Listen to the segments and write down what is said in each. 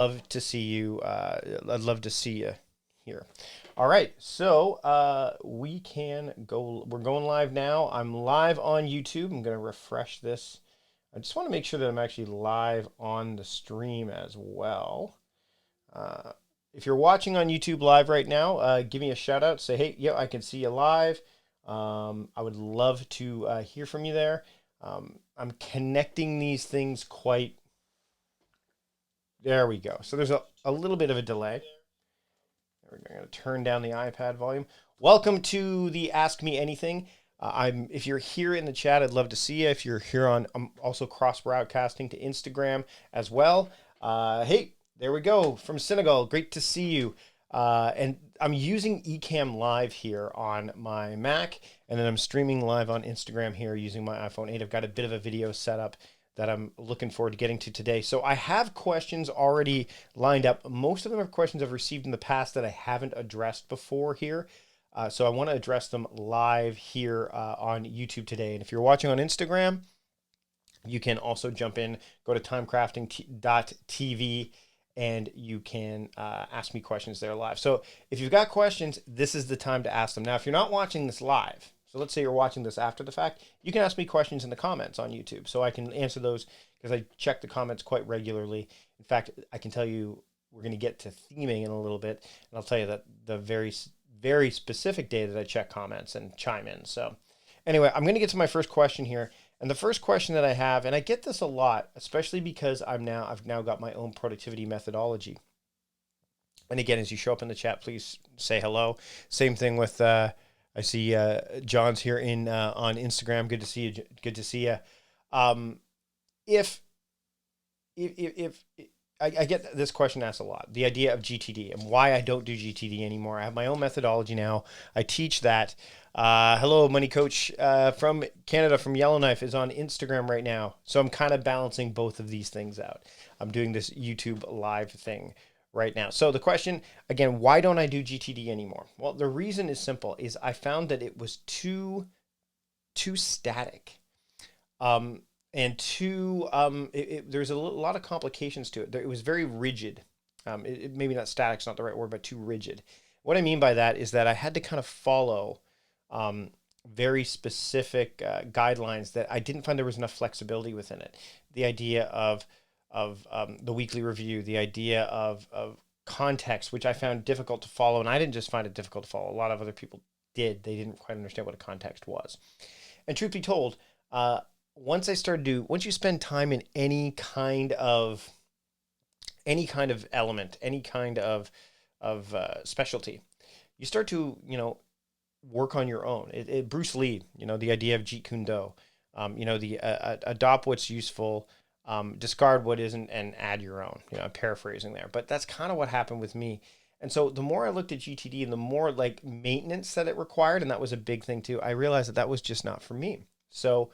Love to see you. I'd love to see you here. All right, so we can go. We're going live now. I'm live on YouTube. I'm going to refresh this. I just want to make sure that I'm actually live on the stream as well. Uh, if you're watching on YouTube live right now, give me a shout out. Say, hey, yeah, I can see you live. I would love to hear from you there. I'm connecting these things quite. There we go. So there's a little bit of a delay. We're going to turn down the iPad volume. Welcome to the Ask Me Anything. If you're here in the chat, I'd love to see you. If you're here on, I'm also cross broadcasting to Instagram as well. Hey, there we go from Senegal. Great to see you. And I'm using Ecamm Live here on my Mac, and then I'm streaming live on Instagram here using my iPhone 8. I've got a bit of a video set up that I'm looking forward to getting to today. So I have questions already lined up. Most of them are questions I've received in the past that I haven't addressed before here. So I want to address them live here on YouTube today. And if you're watching on Instagram, you can also jump in, go to timecrafting.tv, and you can ask me questions there live. So if you've got questions, this is the time to ask them. Now, if you're not watching this live, so let's say you're watching this after the fact, you can ask me questions in the comments on YouTube. So I can answer those because I check the comments quite regularly. In fact, I can tell you we're going to get to theming in a little bit. And I'll tell you that the very, very specific day that I check comments and chime in. So anyway, I'm going to get to my first question here. And the first question that I have, and I get this a lot, especially because I've now got my own productivity methodology. And again, as you show up in the chat, please say hello. Same thing with I see John's here in on Instagram. Good to see you. Good to see you. If I get this question asked a lot, the idea of GTD and why I don't do GTD anymore. I have my own methodology now. I teach that. Hello, Money Coach from Canada, from Yellowknife, is on Instagram right now. So I'm kind of balancing both of these things out. I'm doing this YouTube live thing right now. So the question, again, why don't I do GTD anymore? Well, the reason is simple, is I found that it was too static. And there's a lot of complications to it. It was very rigid. Maybe not static's not the right word, but too rigid. What I mean by that is that I had to kind of follow very specific guidelines that I didn't find there was enough flexibility within it. The idea of the weekly review, the idea of context, which I found difficult to follow. And I didn't just find it difficult to follow. A lot of other people did. They didn't quite understand what a context was. And truth be told, once you spend time in any kind of element, any kind of specialty, you start to, work on your own. Bruce Lee, the idea of Jeet Kune Do, adopt what's useful, discard what isn't, and add your own. I'm paraphrasing there, but that's kind of what happened with me. And so the more I looked at GTD and the more like maintenance that it required, and that was a big thing too, I realized that was just not for me. So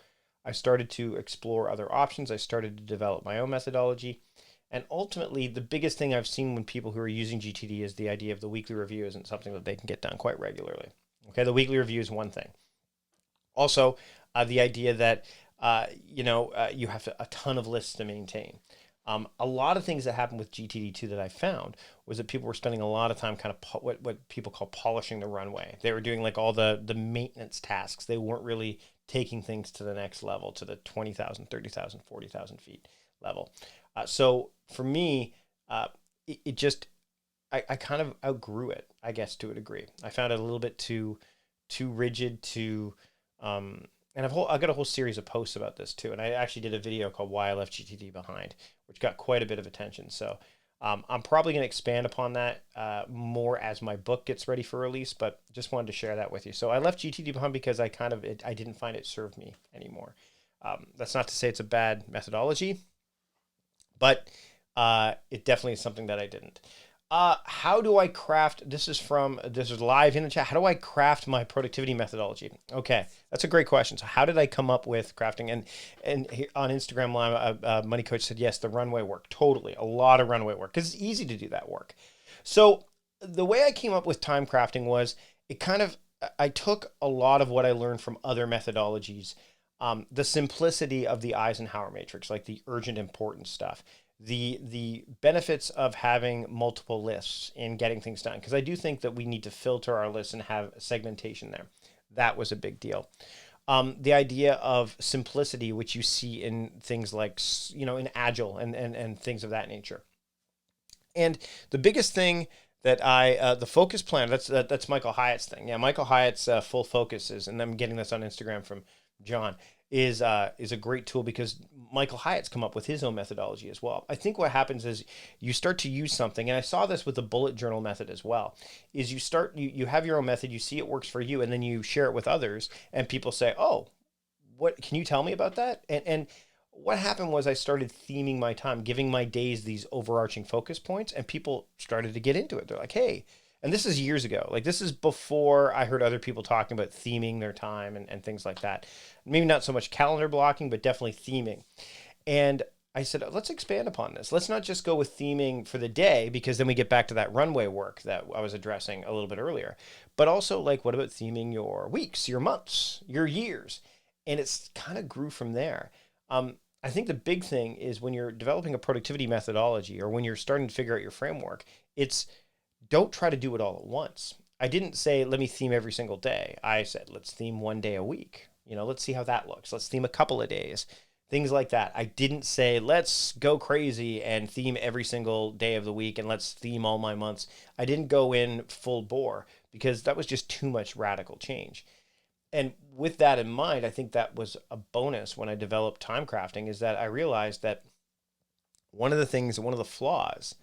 I started to explore other options. I started to develop my own methodology. And ultimately, the biggest thing I've seen when people who are using GTD is the idea of the weekly review isn't something that they can get done quite regularly. Okay, the weekly review is one thing. Also, the idea that you have a ton of lists to maintain. A lot of things that happened with GTD too that I found was that people were spending a lot of time kind of what people call polishing the runway. They were doing like all the maintenance tasks. They weren't really taking things to the next level, to the 20,000, 30,000, 40,000 feet level. So for me, I kind of outgrew it, I guess, to a degree. I found it a little bit too rigid, and I've got a whole series of posts about this too. And I actually did a video called Why I Left GTD Behind, which got quite a bit of attention. So I'm probably going to expand upon that more as my book gets ready for release, but just wanted to share that with you. So I left GTD behind because I didn't find it served me anymore. That's not to say it's a bad methodology, but it definitely is something that I didn't. How do I craft, this is live in the chat. How do I craft my productivity methodology? Okay, that's a great question. So how did I come up with crafting? And here on Instagram Live, Money Coach said, yes, the runway work, totally. A lot of runway work because it's easy to do that work. So the way I came up with time crafting was I took a lot of what I learned from other methodologies, the simplicity of the Eisenhower matrix, like the urgent importance stuff, the benefits of having multiple lists in getting things done, because I do think that we need to filter our lists and have segmentation there. That was a big deal. The idea of simplicity, which you see in things like, in Agile and things of that nature. And the biggest thing that the focus plan, that's Michael Hyatt's thing. Yeah, Michael Hyatt's full focus is, and I'm getting this on Instagram from John, is a great tool because Michael Hyatt's come up with his own methodology as well. I think what happens is you start to use something, and I saw this with the bullet journal method as well, is you have your own method, you see it works for you, and then you share it with others, and people say, oh, what can you tell me about that? And what happened was I started theming my time, giving my days these overarching focus points, and people started to get into it. They're like, hey, and this is years ago. Like, this is before I heard other people talking about theming their time and things like that. Maybe not so much calendar blocking, but definitely theming. And I said, let's expand upon this. Let's not just go with theming for the day, because then we get back to that runway work that I was addressing a little bit earlier. But also, like, what about theming your weeks, your months, your years? And it's kind of grew from there. I think the big thing is when you're developing a productivity methodology, or when you're starting to figure out your framework, it's don't try to do it all at once. I didn't say, let me theme every single day. I said, let's theme one day a week. Let's see how that looks. Let's theme a couple of days, things like that. I didn't say, let's go crazy and theme every single day of the week and let's theme all my months. I didn't go in full bore because that was just too much radical change. And with that in mind, I think that was a bonus when I developed time crafting, is that I realized that one of the flaws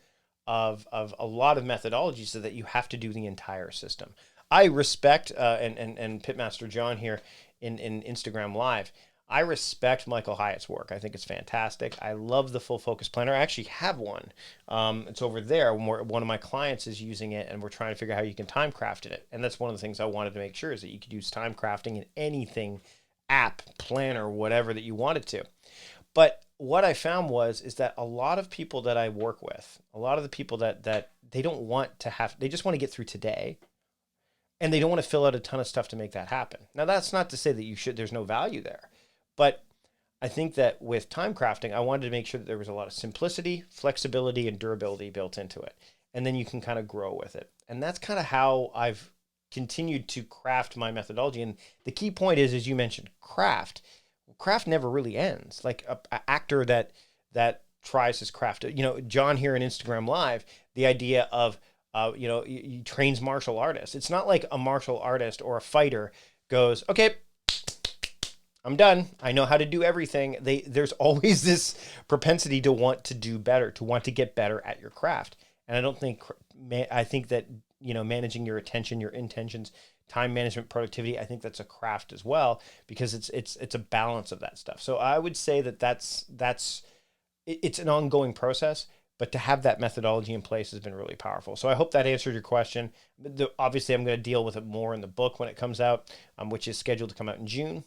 of a lot of methodologies is that you have to do the entire system. I respect, and Pitmaster John here in Instagram Live, I respect Michael Hyatt's work. I think it's fantastic. I love the full focus planner. I actually have one. It's over there. One of my clients is using it, and we're trying to figure out how you can time craft it. And that's one of the things I wanted to make sure, is that you could use time crafting in anything, app, planner, whatever that you wanted to. But what I found is that a lot of people that I work with, a lot of the people that they don't want to have, they just want to get through today, and they don't want to fill out a ton of stuff to make that happen. Now, that's not to say that there's no value there. But I think that with time crafting, I wanted to make sure that there was a lot of simplicity, flexibility, and durability built into it. And then you can kind of grow with it. And that's kind of how I've continued to craft my methodology. And the key point is, as you mentioned, craft never really ends. Like an actor that tries his craft. John here in Instagram Live, the idea of, he trains martial artists. It's not like a martial artist or a fighter goes, okay, I'm done. I know how to do everything. There's always this propensity to want to do better, to want to get better at your craft. And I think that, managing your attention, your intentions, time management, productivity, I think that's a craft as well, because it's a balance of that stuff. So I would say it's an ongoing process, but to have that methodology in place has been really powerful. So I hope that answered your question. Obviously, I'm going to deal with it more in the book when it comes out, which is scheduled to come out in June.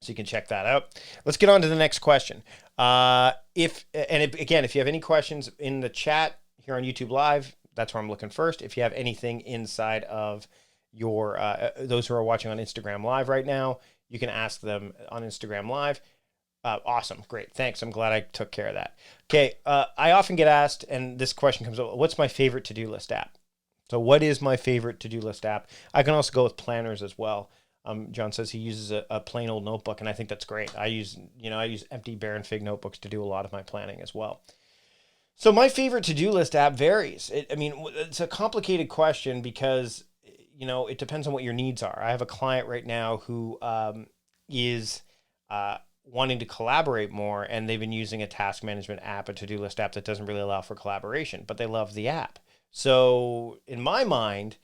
So you can check that out. Let's get on to the next question. If you have any questions in the chat here on YouTube Live, that's where I'm looking first. If you have anything inside of your those who are watching on Instagram Live right now, you can ask them on Instagram Live. Awesome. Great. Thanks. I'm glad I took care of that. Okay. I often get asked, and this question comes up, what's my favorite to-do list app? So what is my favorite to-do list app? I can also go with planners as well. John says he uses a plain old notebook, and I think that's great. I use empty Bear and Fig notebooks to do a lot of my planning as well. So my favorite to-do list app varies. It's a complicated question because, it depends on what your needs are. I have a client right now who is wanting to collaborate more, and they've been using a task management app, a to-do list app that doesn't really allow for collaboration, but they love the app. So in my mind,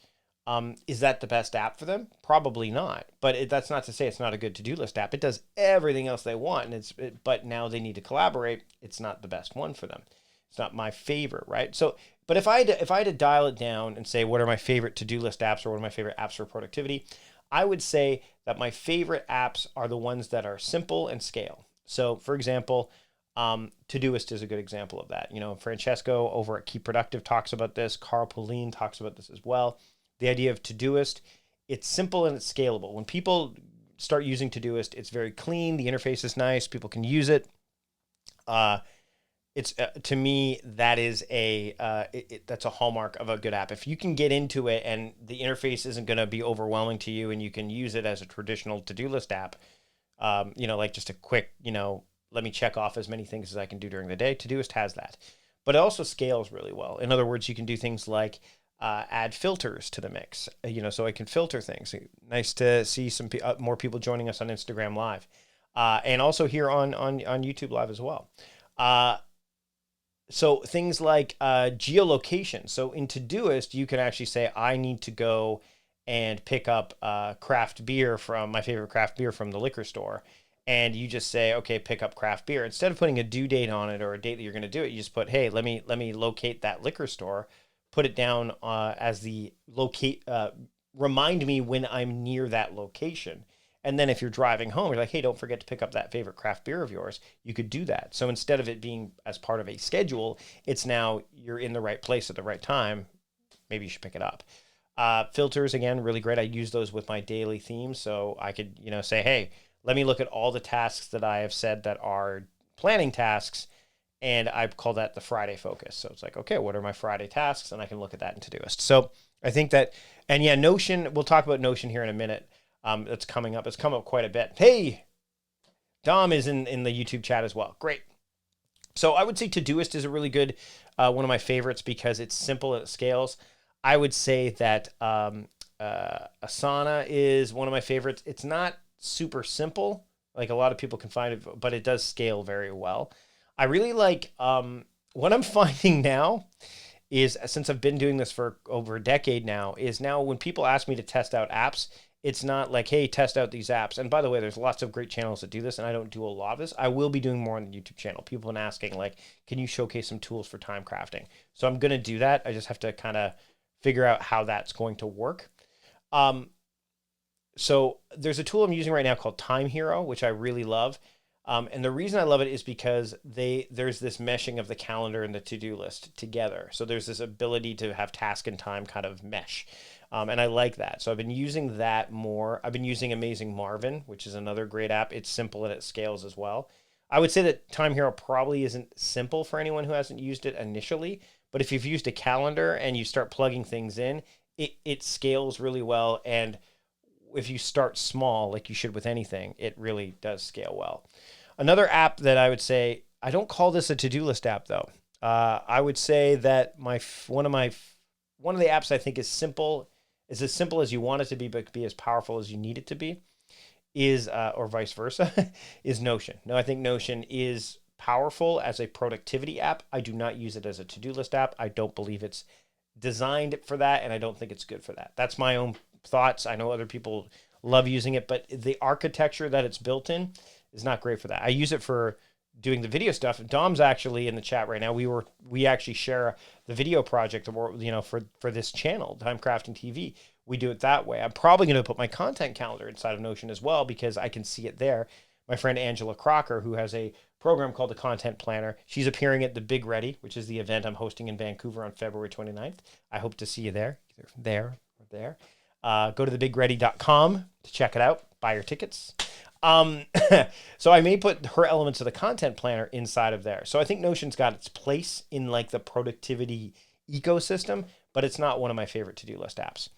is that the best app for them? Probably not. But that's not to say it's not a good to-do list app. It does everything else they want, and but now they need to collaborate. It's not the best one for them. It's not my favorite, right? So, but if I had to dial it down and say what are my favorite to-do list apps or what are my favorite apps for productivity, I would say that my favorite apps are the ones that are simple and scale. So, for example, Todoist is a good example of that. Francesco over at Keep Productive talks about this. Carl Pauline talks about this as well. The idea of Todoist, it's simple and it's scalable. When people start using Todoist, it's very clean. The interface is nice. People can use it. it's to me that is that's a hallmark of a good app. If you can get into it and the interface isn't going to be overwhelming to you, and you can use it as a traditional to-do list app, like just a quick, let me check off as many things as I can do during the day. Todoist has that, but it also scales really well. In other words, you can do things like add filters to the mix, so I can filter things. Nice to see some more people joining us on Instagram Live, and also here on YouTube Live as well. So things like geolocation. So in Todoist, you can actually say, I need to go and pick up craft beer from my favorite craft beer from the liquor store. And you just say, okay, pick up craft beer. Instead of putting a due date on it or a date that you're going to do it, you just put, hey, let me locate that liquor store, put it down as the locate, remind me when I'm near that location. And then if you're driving home, you're like, hey, don't forget to pick up that favorite craft beer of yours. You could do that. So instead of it being as part of a schedule, it's now you're in the right place at the right time. Maybe you should pick it up. Filters, again, really great. I use those with my daily themes. So I could, say, hey, let me look at all the tasks that I have said that are planning tasks. And I call that the Friday focus. So it's like, okay, what are my Friday tasks? And I can look at that in Todoist. So I think that, and yeah, Notion, we'll talk about Notion here in a minute. That's coming up. It's come up quite a bit. Hey, Dom is in the YouTube chat as well. Great. So I would say Todoist is a really good, one of my favorites because it's simple and it scales. I would say that Asana is one of my favorites. It's not super simple, like a lot of people can find it, but it does scale very well. I really like what I'm finding now is, since I've been doing this for over a decade now, is now when people ask me to test out apps, it's not like, hey, test out these apps. And by the way, there's lots of great channels that do this, and I don't do a lot of this. I will be doing more on the YouTube channel. People have been asking, like, can you showcase some tools for time crafting? So I'm going to do that. I just have to kind of figure out how that's going to work. So there's a tool I'm using right now called Time Hero, which I really love. And the reason I love it is because there's this meshing of the calendar and the to-do list together. So there's this ability to have task and time kind of mesh. And I like that. So I've been using that more. I've been using Amazing Marvin, which is another great app. It's simple and it scales as well. I would say that Time Hero probably isn't simple for anyone who hasn't used it initially. But if you've used a calendar and you start plugging things in, it scales really well. And if you start small, like you should with anything, it really does scale well. Another app that I would say, I don't call this a to-do list app though. I would say that one of the apps I think is as simple as you want it to be, but be as powerful as you need it to be, is, or vice versa, is Notion. No, I think Notion is powerful as a productivity app. I do not use it as a to-do list app. I don't believe it's designed for that, and I don't think it's good for that. That's my own thoughts. I know other people love using it, but the architecture that it's built in is not great for that. I use it for doing the video stuff. Dom's actually in the chat right now. We actually share the video project, for this channel, Time Crafting TV. We do it that way. I'm probably going to put my content calendar inside of Notion as well because I can see it there. My friend Angela Crocker, who has a program called the Content Planner, she's appearing at the Big Ready, which is the event I'm hosting in Vancouver on February 29th. I hope to see you there, either there or there. Go to thebigready.com to check it out. Buy your tickets. So I may put her elements of the content planner inside of there. So I think Notion's got its place in like the productivity ecosystem, but it's not one of my favorite to-do list apps.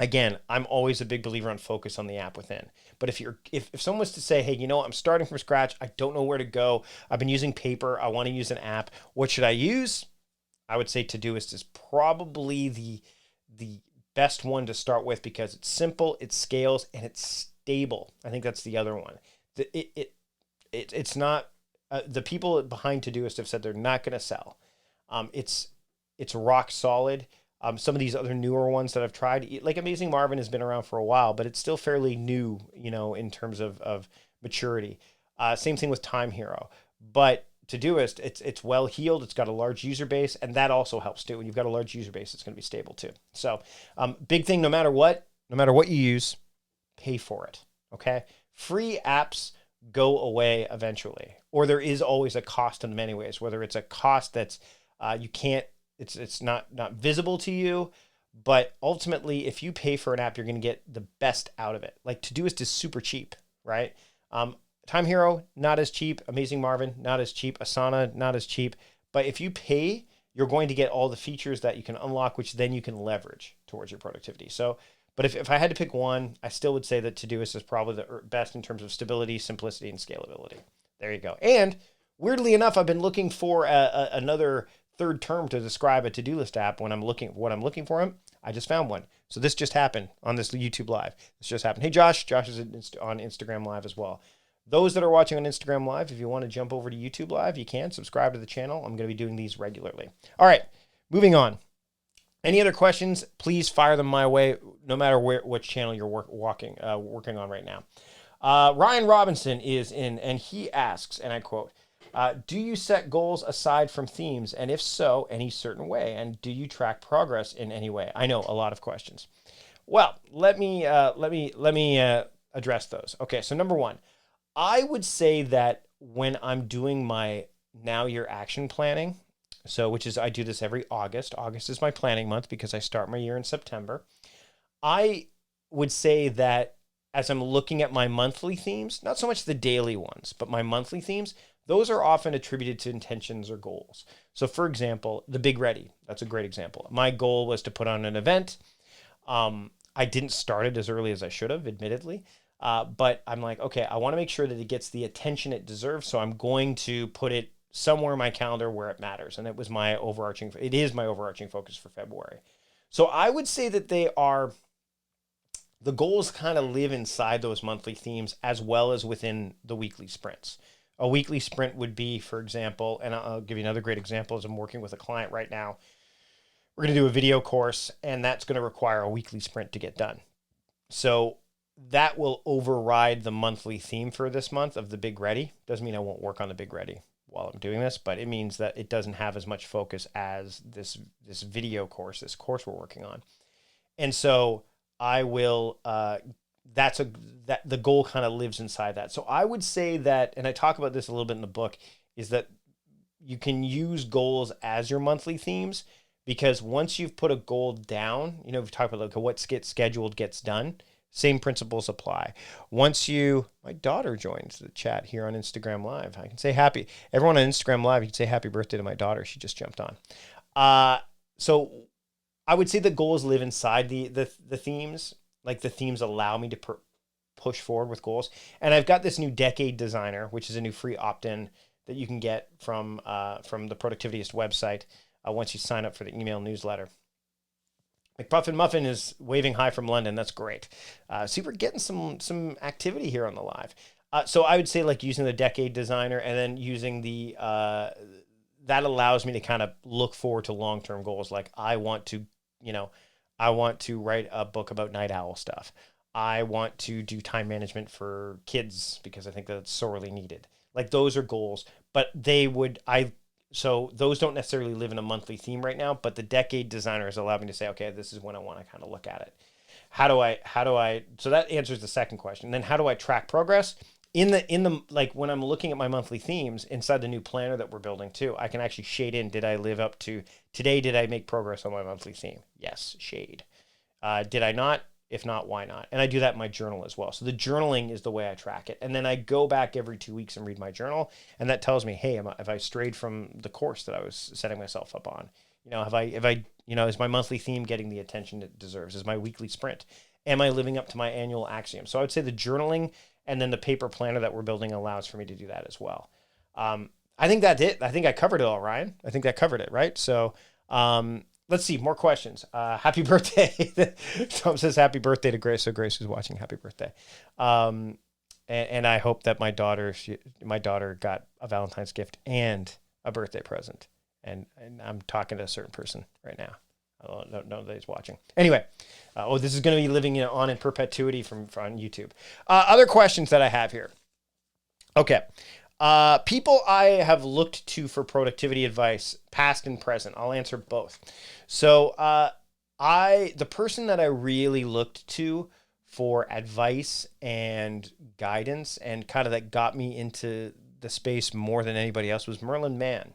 Again, I'm always a big believer on focus on the app within. But if someone was to say, hey, I'm starting from scratch, I don't know where to go, I've been using paper, I want to use an app, what should I use? I would say Todoist is probably the best one to start with because it's simple, it scales, and it's stable. I think that's the other one. It's not the people behind Todoist have said they're not going to sell. It's rock solid. Some of these other newer ones that I've tried, like Amazing Marvin, has been around for a while, but it's still fairly new, in terms of maturity. Same thing with Time Hero, but Todoist, it's well heeled. It's got a large user base, and that also helps too. When you've got a large user base, it's going to be stable too. So, big thing, no matter what you use, pay for it. Okay, free apps go away eventually, or there is always a cost in them anyways. Whether it's a cost that's you can't, it's not visible to you, but ultimately, if you pay for an app, you're going to get the best out of it. Like Todoist is super cheap, right? Time Hero, not as cheap. Amazing Marvin, not as cheap. Asana, not as cheap. But if you pay, you're going to get all the features that you can unlock, which then you can leverage towards your productivity. So, but if I had to pick one, I still would say that Todoist is probably the best in terms of stability, simplicity, and scalability. There you go. And weirdly enough, I've been looking for another third term to describe a to-do list app when I'm looking for them. I just found one. So this just happened on this YouTube Live. This just happened. Hey, Josh. Josh is on Instagram Live as well. Those that are watching on Instagram Live, if you want to jump over to YouTube Live, you can. Subscribe to the channel. I'm going to be doing these regularly. All right, moving on. Any other questions, please fire them my way, no matter which channel you're working on right now. Ryan Robinson is in, and he asks, and I quote, do you set goals aside from themes? And if so, any certain way? And do you track progress in any way? I know, a lot of questions. Well, let me address those. Okay, so number one, I would say that when I'm doing my now year action planning, so which is I do this every August. August is my planning month because I start my year in September. I would say that as I'm looking at my monthly themes, not so much the daily ones, but my monthly themes, those are often attributed to intentions or goals. So for example, the Big Ready, that's a great example. My goal was to put on an event. I didn't start it as early as I should have, admittedly. But I'm like, okay, I want to make sure that it gets the attention it deserves. So I'm going to put it somewhere in my calendar where it matters. And it is my overarching focus for February. So I would say that the goals kind of live inside those monthly themes as well as within the weekly sprints. A weekly sprint would be, for example, and I'll give you another great example as I'm working with a client right now. We're going to do a video course, and that's going to require a weekly sprint to get done. So that will override the monthly theme for this month of the Big Ready. Doesn't mean I won't work on the Big Ready while I'm doing this, but it means that it doesn't have as much focus as this video course, this course we're working on. And so I will, the goal kind of lives inside that. So I would say that, and I talk about this a little bit in the book, is that you can use goals as your monthly themes, because once you've put a goal down, you know, we've talked about like what gets scheduled gets done. Same principles apply. My daughter joins the chat here on Instagram Live. I can say everyone on Instagram Live, you can say happy birthday to my daughter. She just jumped on. So I would say the goals live inside the themes. Like the themes allow me to push forward with goals. And I've got this new Decade Designer, which is a new free opt-in that you can get from the Productivityist website once you sign up for the email newsletter. McPuffin Muffin is waving hi from London. That's great. See, we're getting some activity here on the live. So I would say like using the Decade Designer and then using that allows me to kind of look forward to long-term goals. Like I want to write a book about night owl stuff. I want to do time management for kids because I think that's sorely needed. Like those are goals, but so those don't necessarily live in a monthly theme right now, but the Decade Designer has allowed me to say, okay, this is when I want to kind of look at it. So that answers the second question. Then how do I track progress? In the like when I'm looking at my monthly themes inside the new planner that we're building too, I can actually shade in, did I live up to today? Did I make progress on my monthly theme? Yes, shade. Did I not? If not, why not? And I do that in my journal as well. So the journaling is the way I track it. And then I go back every 2 weeks and read my journal. And that tells me, hey, have I strayed from the course that I was setting myself up on? You know, is my monthly theme getting the attention it deserves? Is my weekly sprint? Am I living up to my annual axiom? So I would say the journaling and then the paper planner that we're building allows for me to do that as well. I think that's it. I think I covered it all, Ryan. I think that covered it, right? So, let's see, more questions. Happy birthday. Tom says happy birthday to Grace. So Grace is watching. Happy birthday. And I hope that my daughter got a Valentine's gift and a birthday present. And I'm talking to a certain person right now. I don't know that he's watching. Anyway, this is going to be living on in perpetuity from YouTube. Other questions that I have here. Okay. People I have looked to for productivity advice, past and present. I'll answer both. So the person that I really looked to for advice and guidance and kind of that got me into the space more than anybody else was Merlin Mann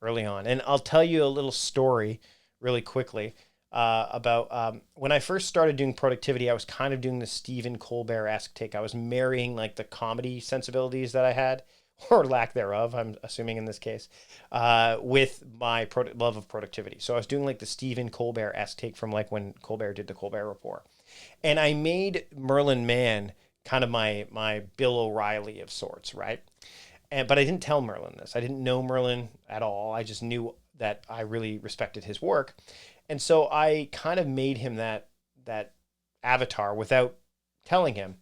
early on. And I'll tell you a little story really quickly. about when I first started doing productivity, I was kind of doing the Stephen Colbert-esque take. I was marrying like the comedy sensibilities that I had, or lack thereof, I'm assuming in this case, with my love of productivity. So I was doing like the Stephen Colbert-esque take from like when Colbert did the Colbert Report. And I made Merlin Mann kind of my Bill O'Reilly of sorts, right? But I didn't tell Merlin this. I didn't know Merlin at all. I just knew that I really respected his work. And so I kind of made him that avatar without telling him.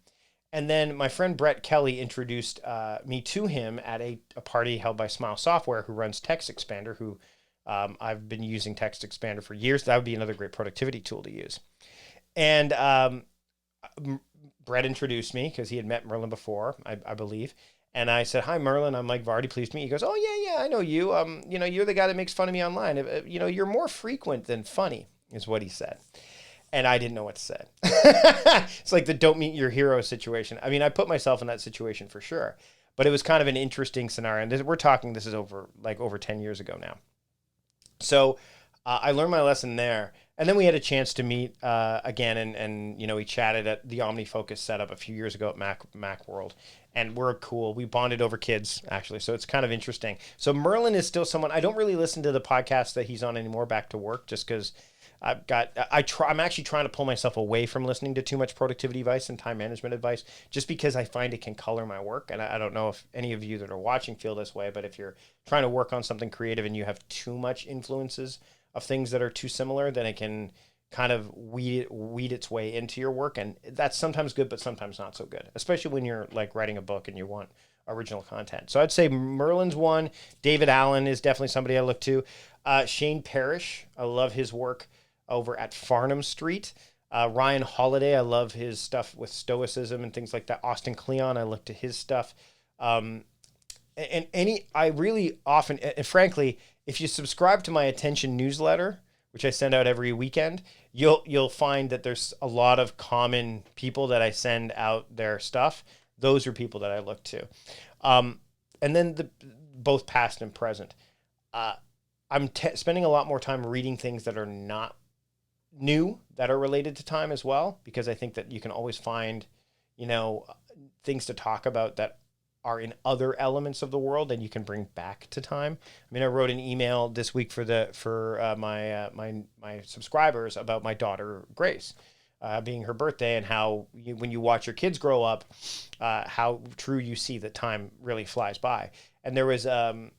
And then my friend Brett Kelly introduced me to him at a party held by Smile Software, who runs Text Expander, who I've been using Text Expander for years. That would be another great productivity tool to use. And Brett introduced me because he had met Merlin before, I believe. And I said, "Hi, Merlin. I'm Mike Vardy. Pleased to meet you." He goes, "Oh, yeah, I know you. You're the guy that makes fun of me online. You're more frequent than funny," is what he said. And I didn't know what to say. It's like the don't meet your hero situation. I mean, I put myself in that situation for sure. But it was kind of an interesting scenario. And this is over 10 years ago now. So I learned my lesson there. And then we had a chance to meet again, and we chatted at the OmniFocus setup a few years ago at Macworld, and we're cool. We bonded over kids, actually, so it's kind of interesting. So Merlin is still someone I don't really listen to the podcast that he's on anymore. Back to Work, just because I'm actually trying to pull myself away from listening to too much productivity advice and time management advice, just because I find it can color my work. And I don't know if any of you that are watching feel this way, but if you're trying to work on something creative and you have too much influences of things that are too similar, then it can kind of weed its way into your work. And that's sometimes good, but sometimes not so good, especially when you're like writing a book and you want original content. So I'd say Merlin's one. David Allen is definitely somebody I look to. Shane Parrish, I love his work over at Farnham Street. Ryan Holiday, I love his stuff with stoicism and things like that. Austin Kleon, I look to his stuff. I really often, and frankly, if you subscribe to my Attention newsletter, which I send out every weekend, you'll find that there's a lot of common people that I send out their stuff. Those are people that I look to. And then both past and present. I'm spending a lot more time reading things that are not new, that are related to time as well, because I think that you can always find, things to talk about that are in other elements of the world and you can bring back to time. I mean, I wrote an email this week for my subscribers about my daughter Grace, being her birthday, and how when you watch your kids grow up, how true you see that time really flies by. And there was a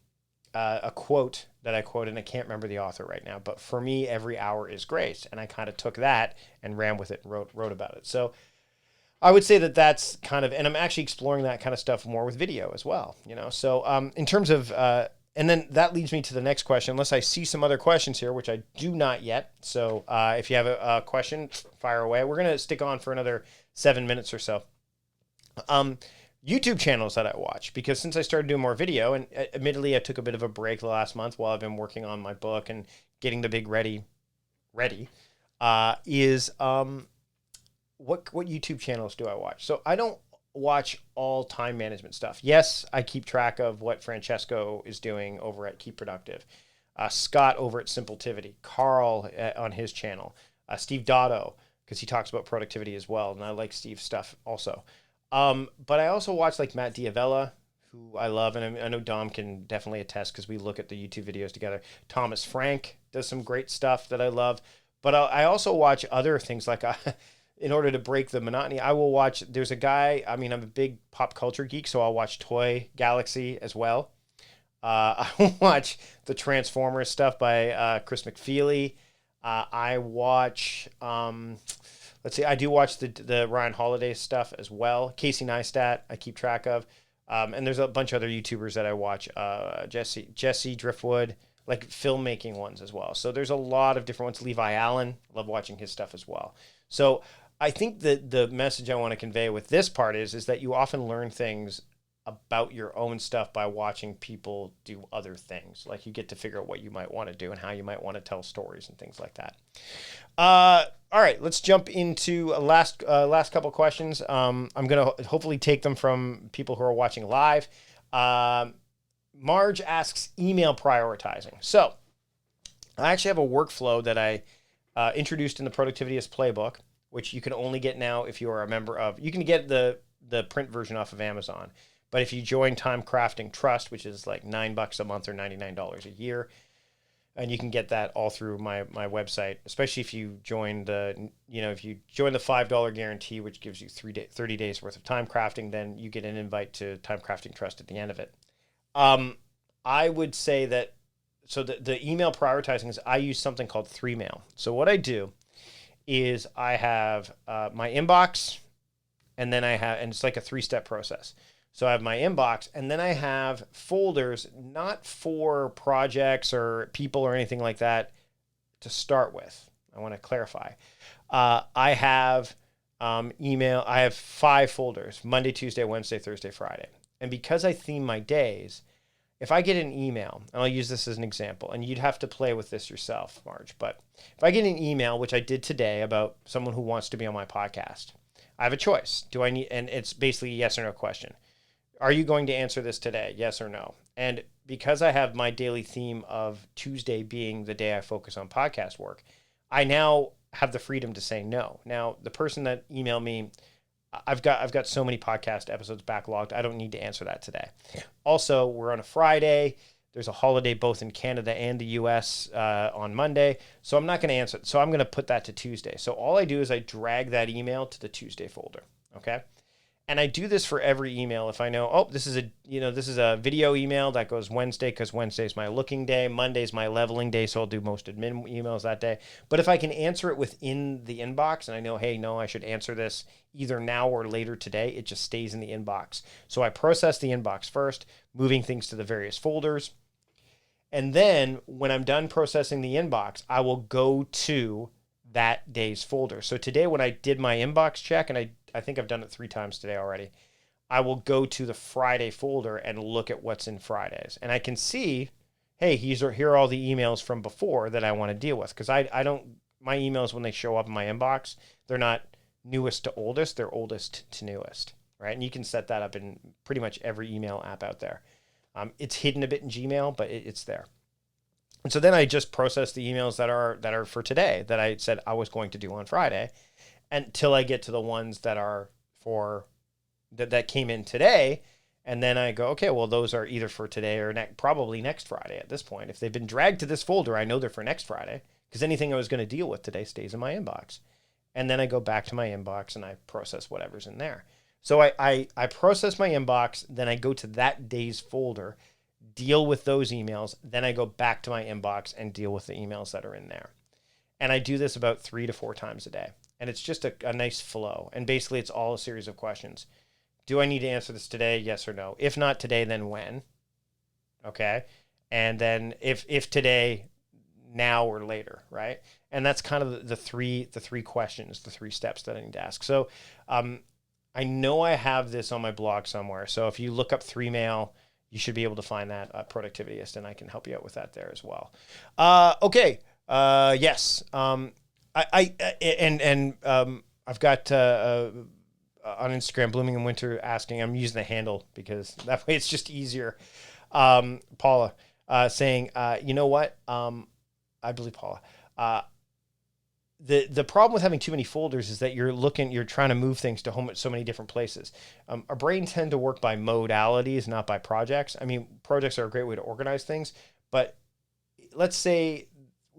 quote that I quoted, and I can't remember the author right now, but for me, every hour is grace. And I kind of took that and ran with it and wrote about it. So I would say that that's kind of, and I'm actually exploring that kind of stuff more with video as well, So in terms of, and then that leads me to the next question, unless I see some other questions here, which I do not yet. So if you have a question, fire away. We're going to stick on for another 7 minutes or so. YouTube channels that I watch, because since I started doing more video, and admittedly I took a bit of a break the last month while I've been working on my book and getting the big ready, is what YouTube channels do I watch? So I don't watch all time management stuff. Yes, I keep track of what Francesco is doing over at Keep Productive, Scott over at Simpletivity, Carl on his channel, Steve Dotto, because he talks about productivity as well, and I like Steve's stuff also. But I also watch like Matt Diavella, who I love, and I know Dom can definitely attest because we look at the YouTube videos together. Thomas Frank does some great stuff that I love, but I also watch other things like in order to break the monotony, I will watch, there's a guy, I mean, I'm a big pop culture geek, so I'll watch Toy Galaxy as well. I watch the Transformers stuff by Chris McFeely. I watch, let's see, I do watch the Ryan Holiday stuff as well. Casey Neistat, I keep track of. And there's a bunch of other YouTubers that I watch. Jesse Driftwood, like filmmaking ones as well. So there's a lot of different ones. Levi Allen, love watching his stuff as well. So I think that the message I want to convey with this part is that you often learn things about your own stuff by watching people do other things. Like you get to figure out what you might want to do and how you might want to tell stories and things like that. All right, let's jump into last couple questions. I'm going to hopefully take them from people who are watching live. Marge asks email prioritizing. So I actually have a workflow that I introduced in the Productivityist Playbook, which you can only get now if you are a member of. You can get the print version off of Amazon, but if you join Time Crafting Trust, which is like $9 a month or $99 a year, and you can get that all through my website, especially if you join the $5 guarantee, which gives you 30 days worth of time crafting, then you get an invite to Time Crafting Trust at the end of it. I would say that, so the email prioritizing is I use something called 3Mail. So what I do is I have my inbox, and then and it's like a 3-step process. So I have my inbox, and then I have folders, not for projects or people or anything like that to start with. I want to clarify. I have email. I have 5 folders: Monday, Tuesday, Wednesday, Thursday, Friday. And because I theme my days, if I get an email, and I'll use this as an example, and you'd have to play with this yourself, Marge, but if I get an email, which I did today, about someone who wants to be on my podcast, I have a choice. Do I need, and it's basically a yes or no question. Are you going to answer this today? Yes or no? And because I have my daily theme of Tuesday being the day I focus on podcast work, I now have the freedom to say no. Now, the person that emailed me, I've got so many podcast episodes backlogged. I don't need to answer that today. Also, we're on a Friday. There's a holiday both in Canada and the US on Monday. So I'm not going to answer it. So I'm going to put that to Tuesday. So all I do is I drag that email to the Tuesday folder. Okay. And I do this for every email. If I know, this is a video email that goes Wednesday, because Wednesday is my looking day. Monday is my leveling day, so I'll do most admin emails that day. But if I can answer it within the inbox, and I know, hey, no, I should answer this either now or later today, it just stays in the inbox. So I process the inbox first, moving things to the various folders. And then when I'm done processing the inbox, I will go to that day's folder. So today when I did my inbox check, and I think I've done it 3 times today already, I will go to the Friday folder and look at what's in Fridays. And I can see, hey, here are all the emails from before that I want to deal with. Because I don't, my emails, when they show up in my inbox, they're not newest to oldest, they're oldest to newest, right? And you can set that up in pretty much every email app out there. It's hidden a bit in Gmail, but it's there. And so then I just process the emails that are for today that I said I was going to do on Friday, until I get to the ones that are for that came in today. And then I go, okay, well, those are either for today or probably next Friday at this point. If they've been dragged to this folder, I know they're for next Friday, because anything I was going to deal with today stays in my inbox. And then I go back to my inbox and I process whatever's in there. So I process my inbox, then I go to that day's folder, deal with those emails, then I go back to my inbox and deal with the emails that are in there. And I do this about 3 to 4 times a day. And it's just a nice flow. And basically it's all a series of questions. Do I need to answer this today? Yes or no? If not today, then when? Okay. And then if today, now or later, right? And that's kind of the three questions, the 3 steps that I need to ask. So I know I have this on my blog somewhere. So if you look up 3Mail, you should be able to find that Productivityist, and I can help you out with that there as well. Okay. Yes. I've got on Instagram, Blooming in Winter, asking. I'm using the handle because that way it's just easier. Paula saying, you know what? I believe Paula. The problem with having too many folders is that you're trying to move things to home at so many different places. Our brains tend to work by modalities, not by projects. I mean, projects are a great way to organize things, but let's say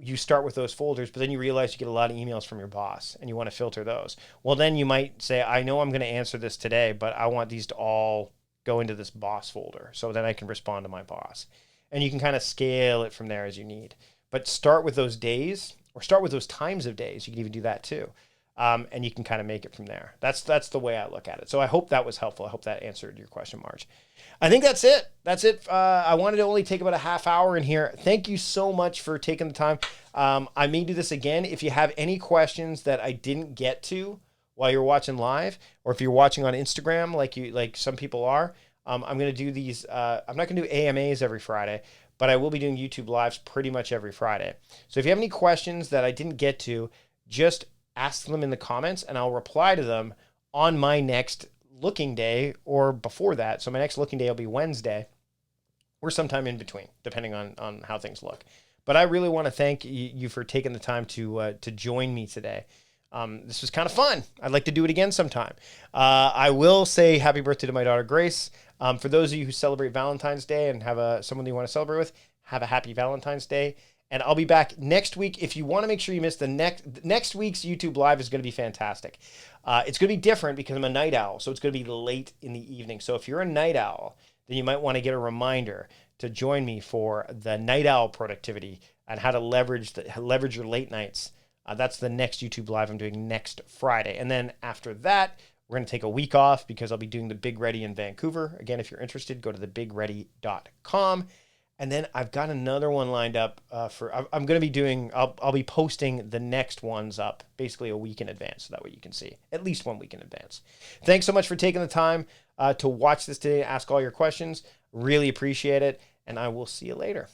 you start with those folders, but then you realize you get a lot of emails from your boss and you want to filter those. Well, then you might say, I know I'm going to answer this today, but I want these to all go into this boss folder. So then I can respond to my boss, and you can kind of scale it from there as you need, but start with those days, or start with those times of days. You can even do that too. And you can kind of make it from there. That's the way I look at it. So I hope that was helpful. I hope that answered your question, Marge. I think that's it. That's it. I wanted to only take about a half hour in here. Thank you so much for taking the time. I may do this again. If you have any questions that I didn't get to while you're watching live, or if you're watching on Instagram, like some people are, I'm going to do these. I'm not going to do AMAs every Friday, but I will be doing YouTube Lives pretty much every Friday. So if you have any questions that I didn't get to, just ask them in the comments and I'll reply to them on my next looking day or before that. So my next looking day will be Wednesday or sometime in between, depending on how things look. But I really want to thank you for taking the time to join me today. This was kind of fun. I'd like to do it again sometime. I will say happy birthday to my daughter, Grace. For those of you who celebrate Valentine's Day and have someone you want to celebrate with, have a happy Valentine's Day. And I'll be back next week. If you want to make sure you miss the next week's YouTube Live is going to be fantastic. It's going to be different because I'm a night owl, so it's going to be late in the evening. So if you're a night owl, then you might want to get a reminder to join me for the night owl productivity and how to leverage your late nights. That's the next YouTube Live I'm doing next Friday. And then after that, we're going to take a week off because I'll be doing the Big Ready in Vancouver. Again, if you're interested, go to thebigready.com. And then I've got another one lined up I'm going to be doing, I'll be posting the next ones up basically a week in advance. So that way you can see at least 1 week in advance. Thanks so much for taking the time to watch this today, ask all your questions. Really appreciate it. And I will see you later.